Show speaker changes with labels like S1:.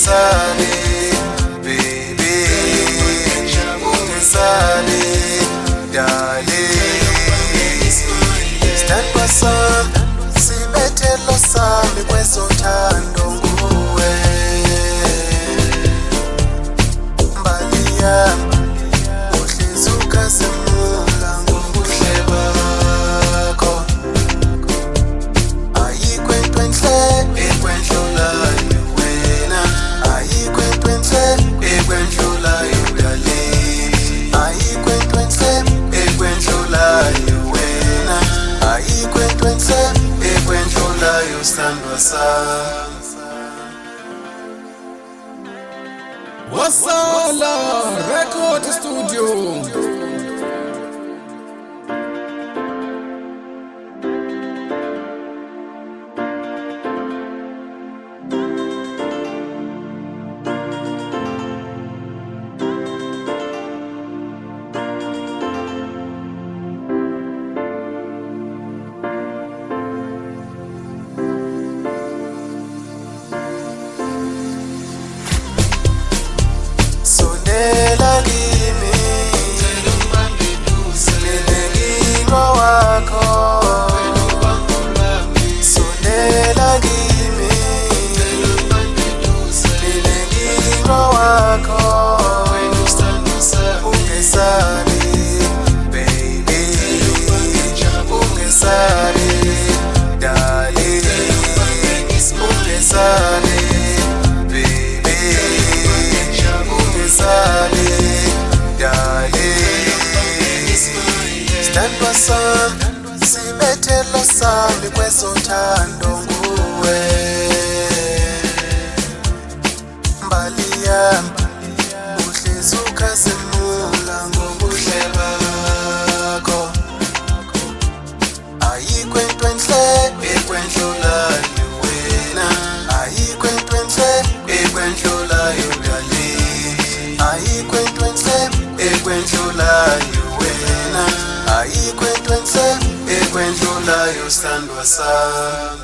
S1: ungesali baby, ungesali darling. Stand by sami, sibethelo sami kwezothando nguwe mbali yami, uhlezi ukhazimula ngobuhle bakho. Ayikho into enhle ekwendlulayo wena, ayikho into enhle ekwendlulayo darling. Ayikho into enhle ekwendlulayo wena, ayikho into enhle ekwendlulayo sithandwa sami.
S2: Wasala Record Studio.
S1: Sondela kimi, nginenkinga wakho. Sondela kimi, nginenkinga wakho. Ungesali baby, ungesali darling, ungesali baby, ungesali darling. Stand by sami, sibethelo sami kwezothando nguwe mbali yami, uhlezi ukhazimula ngobuhle bakho. Ayikho into enhle ekwendlulayo wena, ayikho into enhle ekwendlulayo darling. Ayikho into enhle ekwendlulayo wena, ayikho into enhle ekwendlulayo sithandwa sami.